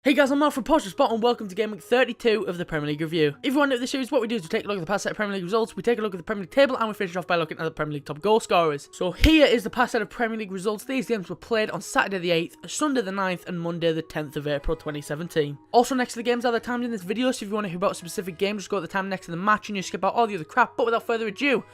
Hey guys, I'm Mark from Spot and welcome to Gameweek 32 of the Premier League review. If you want to know the series, what we do is we take a look at the past set of Premier League results, we take a look at the Premier League table, and we finish off by looking at the Premier League top goal scorers. So here is the past set of Premier League results. These games were played on Saturday the 8th, Sunday the 9th, and Monday the 10th of April 2017. Also next to the games are the times in this video, so if you want to hear about a specific game, just go at the time next to the match and you skip out all the other crap. But without further ado,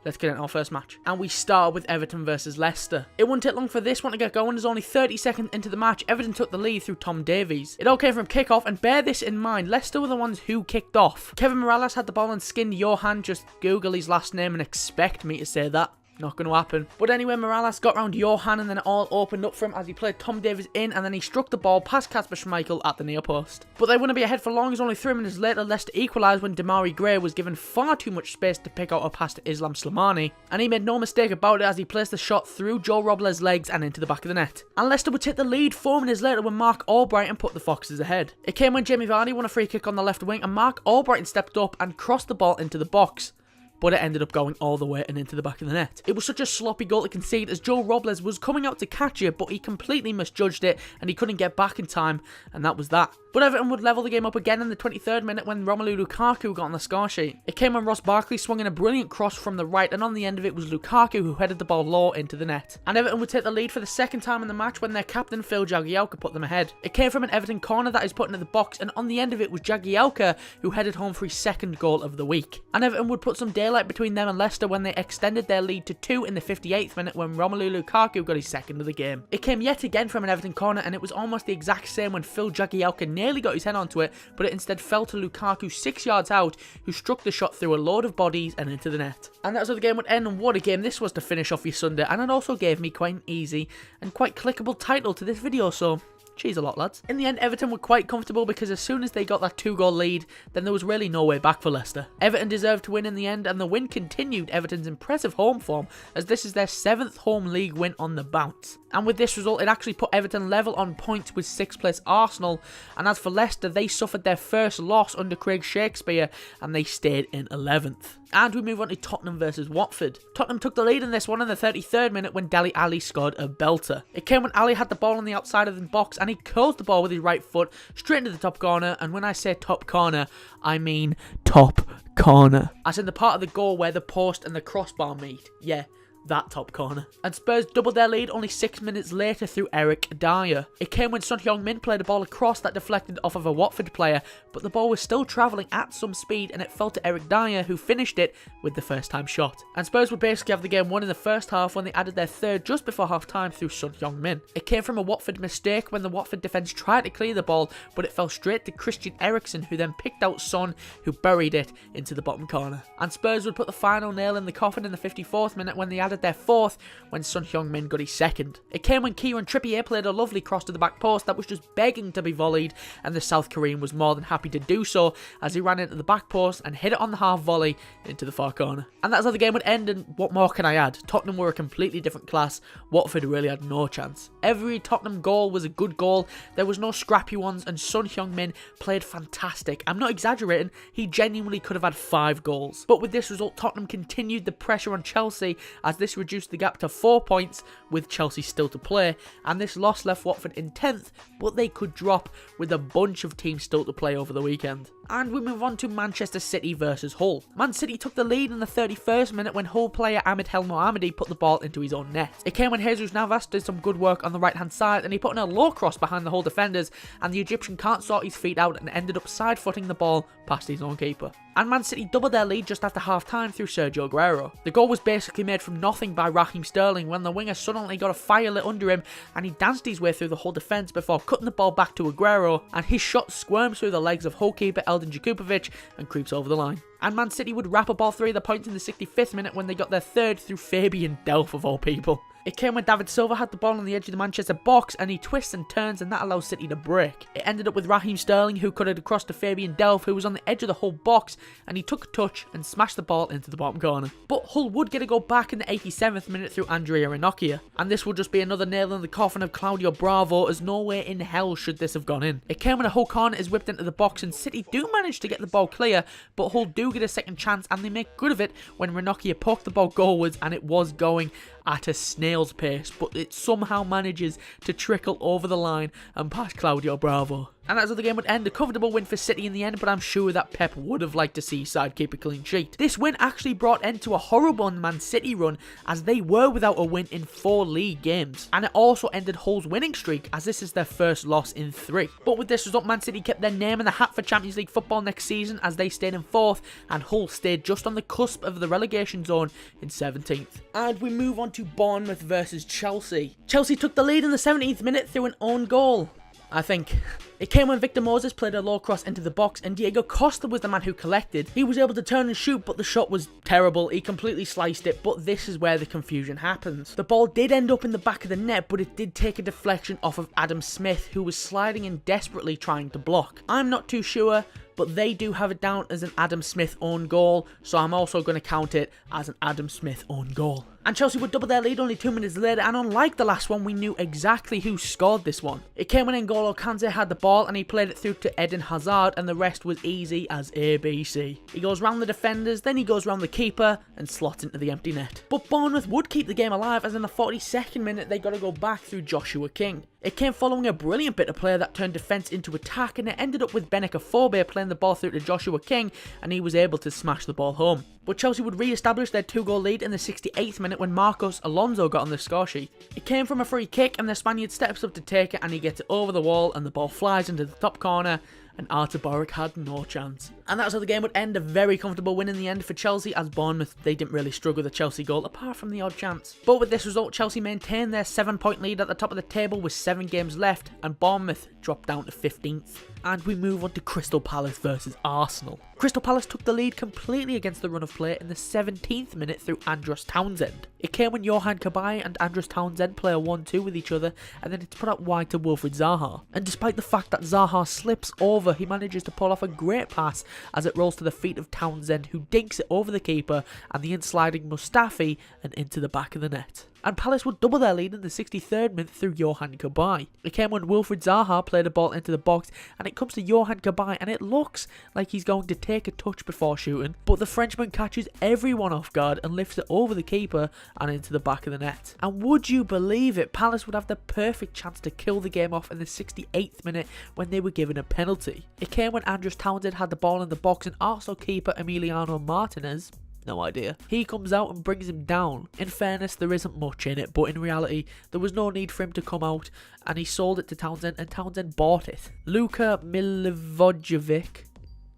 let's get into our first match. And we start with Everton versus Leicester. It wouldn't take long for this one to get going, as only 30 seconds into the match, Everton took the lead through Tom Davies. It all came from kickoff, and bear this in mind, Leicester were the ones who kicked off. Kevin Morales had the ball and skinned Johan. Just Google his last name and expect me to say that. Not going to happen. But anyway, Morales got round Johan and then it all opened up for him as he played Tom Davies in, and then he struck the ball past Kasper Schmeichel at the near post. But they wouldn't be ahead for long, as only 3 minutes later Leicester equalised when Demarai Gray was given far too much space to pick out a pass to Islam Slimani. And he made no mistake about it as he placed the shot through Joe Robles' legs and into the back of the net. And Leicester would take the lead 4 minutes later when Mark Albrighton put the Foxes ahead. It came when Jamie Vardy won a free kick on the left wing and Mark Albrighton stepped up and crossed the ball into the box. But it ended up going all the way and into the back of the net. It was such a sloppy goal to concede, as Joe Robles was coming out to catch it, but he completely misjudged it and he couldn't get back in time, and that was that. But Everton would level the game up again in the 23rd minute when Romelu Lukaku got on the score sheet. It came when Ross Barkley swung in a brilliant cross from the right, and on the end of it was Lukaku, who headed the ball low into the net. And Everton would take the lead for the second time in the match when their captain Phil Jagielka put them ahead. It came from an Everton corner that is put into the box, and on the end of it was Jagielka, who headed home for his second goal of the week. And Everton would put some daylight between them and Leicester when they extended their lead to 2 in the 58th minute when Romelu Lukaku got his second of the game. It came yet again from an Everton corner, and it was almost the exact same when Phil Jagielka nearly got his head onto it, but it instead fell to Lukaku 6 yards out, who struck the shot through a load of bodies and into the net. And that's how the game would end, and what a game this was to finish off your Sunday, and it also gave me quite an easy and quite clickable title to this video, so cheers a lot, lads. In the end, Everton were quite comfortable because as soon as they got that 2-goal lead, then there was really no way back for Leicester. Everton deserved to win in the end, and the win continued Everton's impressive home form, as this is their 7th home league win on the bounce. And with this result, it actually put Everton level on points with 6th place Arsenal. And as for Leicester, they suffered their first loss under Craig Shakespeare, and they stayed in 11th. And we move on to Tottenham versus Watford. Tottenham took the lead in this one in the 33rd minute when Dele Alli scored a belter. It came when Ali had the ball on the outside of the box and he curled the ball with his right foot straight into the top corner, and when I say top corner, I mean top corner. As in the part of the goal where the post and the crossbar meet. Yeah, that top corner. And Spurs doubled their lead only 6 minutes later through Eric Dyer. It came when Son Heung-min played a ball across that deflected off of a Watford player, but the ball was still travelling at some speed and it fell to Eric Dyer, who finished it with the first time shot. And Spurs would basically have the game won in the first half when they added their third just before half time through Son Heung-min. It came from a Watford mistake when the Watford defence tried to clear the ball, but it fell straight to Christian Eriksen, who then picked out Son, who buried it into the bottom corner. And Spurs would put the final nail in the coffin in the 54th minute when they added their 4th when Son Heung-min got his 2nd. It came when Kieran Trippier played a lovely cross to the back post that was just begging to be volleyed, and the South Korean was more than happy to do so as he ran into the back post and hit it on the half volley into the far corner. And that's how the game would end, and what more can I add? Tottenham were a completely different class. Watford really had no chance. Every Tottenham goal was a good goal. There was no scrappy ones, and Son Heung-min played fantastic. I'm not exaggerating, he genuinely could have had 5 goals. But with this result, Tottenham continued the pressure on Chelsea as this reduced the gap to 4 points with Chelsea still to play, and this loss left Watford in 10th, but they could drop with a bunch of teams still to play over the weekend. And we move on to Manchester City versus Hull. Man City took the lead in the 31st minute when Hull player Ahmed El Mohammadi put the ball into his own net. It came when Jesus Navas did some good work on the right hand side and he put in a low cross behind the Hull defenders, and the Egyptian can't sort his feet out and ended up side footing the ball past his own keeper. And Man City doubled their lead just after half time through Sergio Aguero. The goal was basically made from nothing by Raheem Sterling when the winger suddenly got a fire lit under him and he danced his way through the Hull defence before cutting the ball back to Aguero, and his shot squirms through the legs of Hull keeper Eldin Jakubovic and creeps over the line. And Man City would wrap up all 3 of the points in the 65th minute when they got their 3rd through Fabian Delph of all people. It came when David Silva had the ball on the edge of the Manchester box and he twists and turns and that allows City to break. It ended up with Raheem Sterling, who cut it across to Fabian Delph, who was on the edge of the Hull box, and he took a touch and smashed the ball into the bottom corner. But Hull would get a goal back in the 87th minute through Andrea Ranocchia, and this would just be another nail in the coffin of Claudio Bravo, as no way in hell should this have gone in. It came when a Hull corner is whipped into the box and City do manage to get the ball clear, but Hull do get a second chance and they make good of it when Ranocchia poked the ball goalwards, and it was going at a snail's pace, but it somehow manages to trickle over the line and past Claudio Bravo. And that's how the game would end. A comfortable win for City in the end, but I'm sure that Pep would have liked to see side keep a clean sheet. This win actually brought end to a horrible Man City run, as they were without a win in 4 league games. And it also ended Hull's winning streak, as this is their first loss in 3. But with this result, Man City kept their name in the hat for Champions League football next season, as they stayed in 4th, and Hull stayed just on the cusp of the relegation zone in 17th. And we move on to Bournemouth versus Chelsea. Chelsea took the lead in the 17th minute through an own goal, I think. It came when Victor Moses played a low cross into the box and Diego Costa was the man who collected. He was able to turn and shoot, but the shot was terrible. He completely sliced it, but this is where the confusion happens. The ball did end up in the back of the net, but it did take a deflection off of Adam Smith, who was sliding in desperately trying to block. I'm not too sure, but they do have it down as an Adam Smith own goal, so I'm also going to count it as an Adam Smith own goal. And Chelsea would double their lead only 2 minutes later, and unlike the last one, we knew exactly who scored this one. It came when N'Golo Kante had the ball and he played it through to Eden Hazard, and the rest was easy as ABC. He goes round the defenders, then he goes round the keeper and slots into the empty net. But Bournemouth would keep the game alive, as in the 42nd minute they got to go back through Joshua King. It came following a brilliant bit of play that turned defence into attack, and it ended up with Benik Afobe playing the ball through to Joshua King, and he was able to smash the ball home. But Chelsea would re-establish their 2-goal lead in the 68th minute when Marcos Alonso got on the score sheet. It came from a free kick, and the Spaniard steps up to take it, and he gets it over the wall, and the ball flies into the top corner, and Artur Boruc had no chance. And that's how the game would end. A very comfortable win in the end for Chelsea, as Bournemouth, they didn't really struggle with a Chelsea goal apart from the odd chance. But with this result, Chelsea maintained their 7-point lead at the top of the table with 7 games left, and Bournemouth dropped down to 15th. And we move on to Crystal Palace versus Arsenal. Crystal Palace took the lead completely against the run of play in the 17th minute through Andros Townsend. It came when Johan Cabaye and Andros Townsend play a 1-2 with each other, and then it's put out wide to Wilfried Zaha. And despite the fact that Zaha slips over, he manages to pull off a great pass as it rolls to the feet of Townsend, who dinks it over the keeper and the in-sliding Mustafi and into the back of the net. And Palace would double their lead in the 63rd minute through Johan Cabaye. It came when Wilfried Zaha played a ball into the box, and it comes to Johan Cabaye, and it looks like he's going to take a touch before shooting, but the Frenchman catches everyone off guard and lifts it over the keeper and into the back of the net. And would you believe it, Palace would have the perfect chance to kill the game off in the 68th minute when they were given a penalty. It came when Andros Townsend had the ball in the box, and Arsenal keeper Emiliano Martinez, no idea, he comes out and brings him down. In fairness, there isn't much in it, but in reality, there was no need for him to come out, and he sold it to Townsend, and Townsend bought it. Luka Milivojevic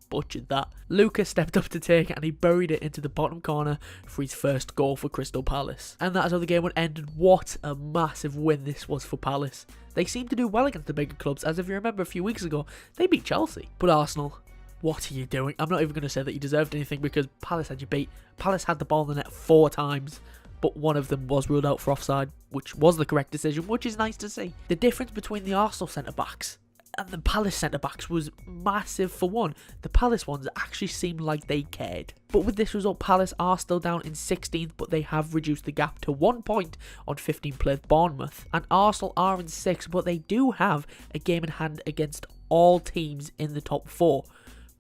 butchered that. Luka stepped up to take it, and he buried it into the bottom corner for his first goal for Crystal Palace. And that is how the game would end, and what a massive win this was for Palace. They seem to do well against the bigger clubs, as if you remember a few weeks ago, they beat Chelsea. But Arsenal, what are you doing? I'm not even going to say that you deserved anything, because Palace had you beat. Palace had the ball in the net 4 times, but one of them was ruled out for offside, which was the correct decision, which is nice to see. The difference between the Arsenal centre-backs and the Palace centre-backs was massive. For one, the Palace ones actually seemed like they cared. But with this result, Palace are still down in 16th, but they have reduced the gap to 1 point on 15th Bournemouth. And Arsenal are in 6th, but they do have a game in hand against all teams in the top 4.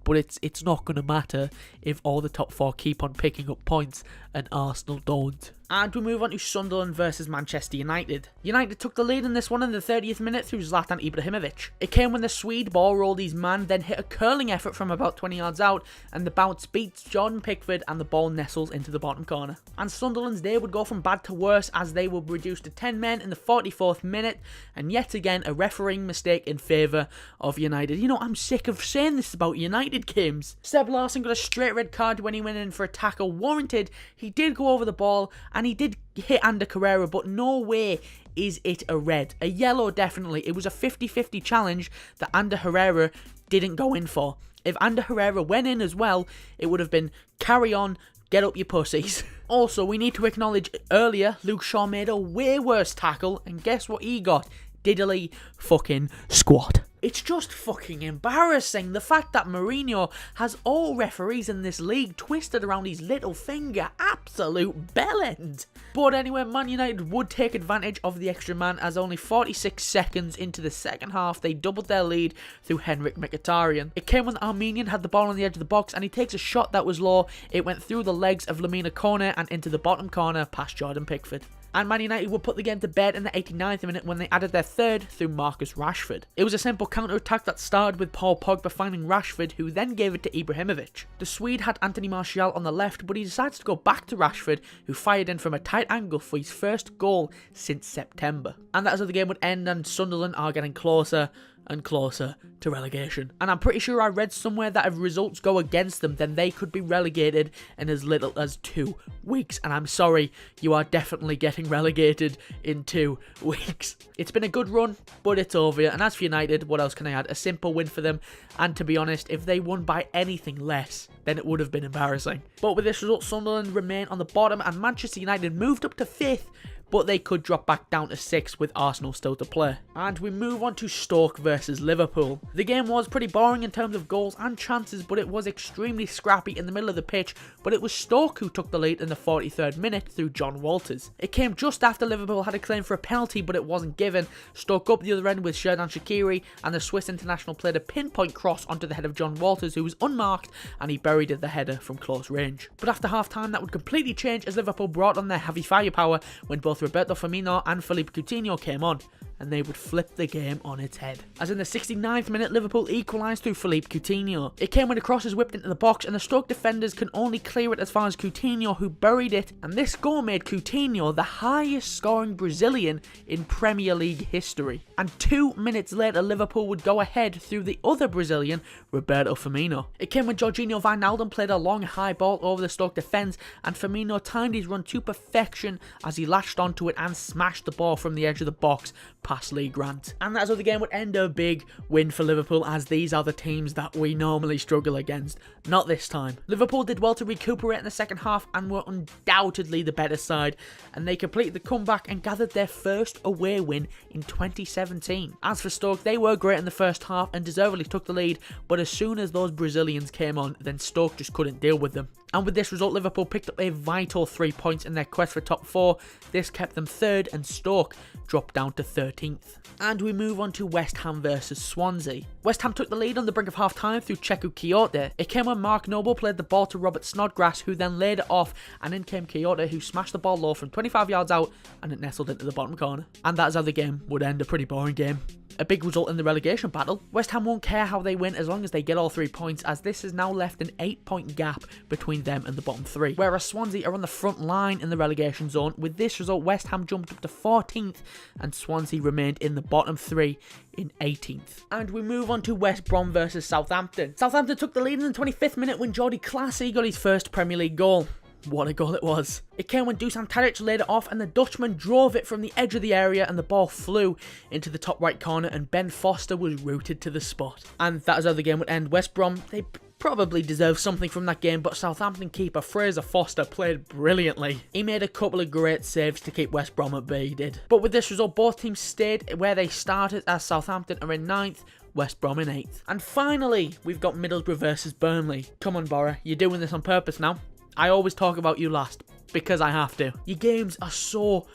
But it's not going to matter if all the top 4 keep on picking up points and Arsenal don't. And we move on to Sunderland versus Manchester United. United took the lead in this one in the 30th minute through Zlatan Ibrahimovic. It came when the Swede ball rolled his man, then hit a curling effort from about 20 yards out, and the bounce beats Jordan Pickford and the ball nestles into the bottom corner. And Sunderland's day would go from bad to worse, as they were reduced to 10 men in the 44th minute, and yet again a refereeing mistake in favour of United. You know, I'm sick of saying this about United games. Seb Larsson got a straight red card when he went in for a tackle warranted. He did go over the ball, and he did hit Ander Carrera, but no way is it a red. A yellow, definitely. It was a 50-50 challenge that Ander Herrera didn't go in for. If Ander Herrera went in as well, it would have been carry on, get up your pussies. Also, we need to acknowledge earlier, Luke Shaw made a way worse tackle, and guess what he got? Diddly fucking squat. It's just fucking embarrassing. The fact that Mourinho has all referees in this league twisted around his little finger. Absolute bellend. But anyway, Man United would take advantage of the extra man, as only 46 seconds into the second half, they doubled their lead through Henrik Mkhitaryan. It came when the Armenian had the ball on the edge of the box, and he takes a shot that was low. It went through the legs of Lamina Kone and into the bottom corner past Jordan Pickford. And Man United would put the game to bed in the 89th minute when they added their third through Marcus Rashford. It was a simple counter-attack that started with Paul Pogba finding Rashford, who then gave it to Ibrahimovic. The Swede had Anthony Martial on the left, but he decided to go back to Rashford, who fired in from a tight angle for his first goal since September. And that is how the game would end, and Sunderland are getting closer and closer to relegation. And I'm pretty sure I read somewhere that if results go against them, then they could be relegated in as little as 2 weeks. And I'm sorry, you are definitely getting relegated in 2 weeks. It's been a good run, but it's over. And as for United, what else can I add? A simple win for them. And to be honest, if they won by anything less, then it would have been embarrassing. But with this result, Sunderland remain on the bottom and Manchester United moved up to 5th, but they could drop back down to 6th with Arsenal still to play. And we move on to Stoke versus Liverpool. The game was pretty boring in terms of goals and chances, but it was extremely scrappy in the middle of the pitch, but it was Stoke who took the lead in the 43rd minute through John Walters. It came just after Liverpool had a claim for a penalty, but it wasn't given. Stoke up the other end with Xherdan Shaqiri, and the Swiss international played a pinpoint cross onto the head of John Walters, who was unmarked, and he buried the header from close range. But after half-time, that would completely change as Liverpool brought on their heavy firepower when both Roberto Firmino and Philippe Coutinho came on, and they would flip the game on its head. As in the 69th minute, Liverpool equalised through Philippe Coutinho. It came when the cross is whipped into the box and the Stoke defenders can only clear it as far as Coutinho, who buried it, and this goal made Coutinho the highest scoring Brazilian in Premier League history. And 2 minutes later, Liverpool would go ahead through the other Brazilian, Roberto Firmino. It came when Jorginho Wijnaldum played a long high ball over the Stoke defence, and Firmino timed his run to perfection as he latched onto it and smashed the ball from the edge of the box past Lee Grant. And that's how the game would end. A big win for Liverpool, as these are the teams that we normally struggle against. Not this time. Liverpool did well to recuperate in the second half and were undoubtedly the better side, and they completed the comeback and gathered their first away win in 2017. As for Stoke, they were great in the first half and deservedly took the lead, but as soon as those Brazilians came on, then Stoke just couldn't deal with them. And with this result, Liverpool picked up a vital 3 points in their quest for top 4. This kept them 3rd, and Stoke dropped down to 13th. And we move on to West Ham versus Swansea. West Ham took the lead on the brink of half-time through Cheku Kyoto. It came when Mark Noble played the ball to Robert Snodgrass, who then laid it off, and in came Kyoto, who smashed the ball low from 25 yards out, and it nestled into the bottom corner. And that is how the game would end. A pretty boring game. A big result in the relegation battle. West Ham won't care how they win as long as they get all 3 points, as this has now left an 8-point gap between them and the bottom 3. Whereas Swansea are on the front line in the relegation zone. With this result, West Ham jumped up to 14th and Swansea remained in the bottom 3 in 18th. And we move on to West Brom versus Southampton. Southampton took the lead in the 25th minute when Jordi Clasie got his first Premier League goal. What a goal it was. It came when Dusan Tadic laid it off and the Dutchman drove it from the edge of the area and the ball flew into the top right corner and Ben Foster was rooted to the spot. And that is how the game would end. West Brom, they probably deserve something from that game, but Southampton keeper Fraser Foster played brilliantly. He made a couple of great saves to keep West Brom at bay, he did. But with this result, both teams stayed where they started, as Southampton are in 9th, West Brom in 8th. And finally, we've got Middlesbrough versus Burnley. Come on, Borough, you're doing this on purpose now. I always talk about you last, because I have to. Your games are so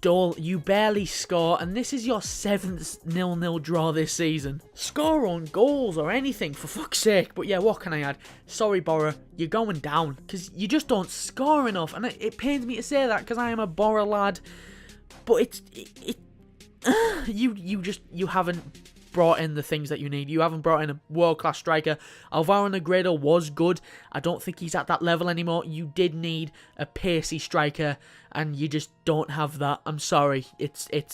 dull, you barely score, and this is your 7th 0-0 draw this season. Score on goals or anything, for fuck's sake. But yeah, what can I add? Sorry, Borough, you're going down, because you just don't score enough, and it pains me to say that, because I am a Borough lad, but you haven't brought in the things that you need. You haven't brought in a world-class striker. Alvaro Negredo was good. I don't think he's at that level anymore. You did need a pacey striker, and you just don't have that. I'm sorry. It's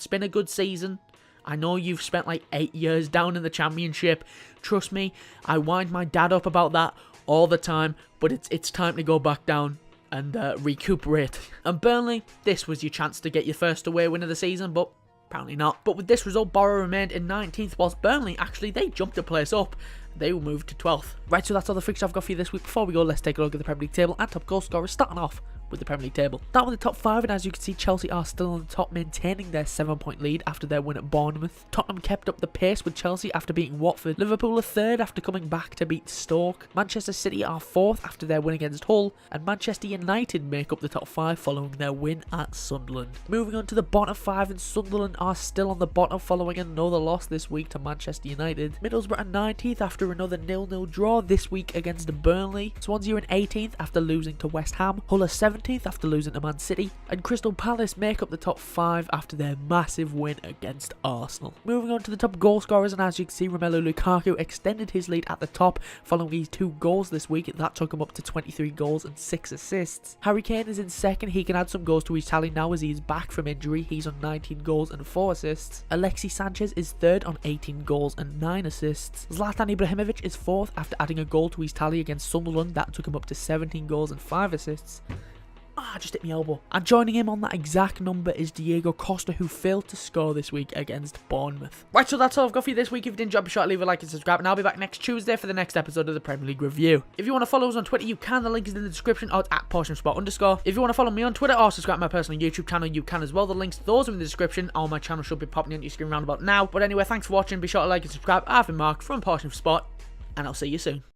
been a good season. I know you've spent like 8 years down in the Championship. Trust me, I wind my dad up about that all the time, but it's time to go back down and recuperate. And Burnley, this was your chance to get your first away win of the season, but apparently not. But with this result, Borough remained in 19th, whilst Burnley, actually, they jumped a place up. They will move to 12th. Right, so that's all the fixtures I've got for you this week. Before we go, let's take a look at the Premier League table and top goal scorers, starting off with the Premier League table. That with the top 5, and as you can see, Chelsea are still on the top, maintaining their 7-point lead after their win at Bournemouth. Tottenham kept up the pace with Chelsea after beating Watford. Liverpool are 3rd after coming back to beat Stoke. Manchester City are 4th after their win against Hull, and Manchester United make up the top 5 following their win at Sunderland. Moving on to the bottom 5, and Sunderland are still on the bottom following another loss this week to Manchester United. Middlesbrough are 19th after another 0-0 draw this week against Burnley. Swansea are in 18th after losing to West Ham. Hull are 17th 17th after losing to Man City, and Crystal Palace make up the top 5 after their massive win against Arsenal. Moving on to the top goal scorers, and as you can see, Romelu Lukaku extended his lead at the top following his 2 goals this week. That took him up to 23 goals and 6 assists. Harry Kane is in second. He can add some goals to his tally now as he is back from injury. He's on 19 goals and 4 assists. Alexis Sanchez is third on 18 goals and 9 assists. Zlatan Ibrahimovic is fourth after adding a goal to his tally against Sunderland. That took him up to 17 goals and 5 assists. Just hit my elbow. And joining him on that exact number is Diego Costa, who failed to score this week against Bournemouth. Right, so that's all I've got for you this week. If you did enjoy, be sure to leave a like and subscribe, and I'll be back next Tuesday for the next episode of the Premier League Review. If you want to follow us on Twitter, you can. The link is in the description, or it's at @PortionSpot_. If you want to follow me on Twitter or subscribe to my personal YouTube channel, you can as well. The links to those are in the description. All my channel should be popping on your screen round about now. But anyway, thanks for watching. Be sure to like and subscribe. I've been Mark from Portion for Sport, and I'll see you soon.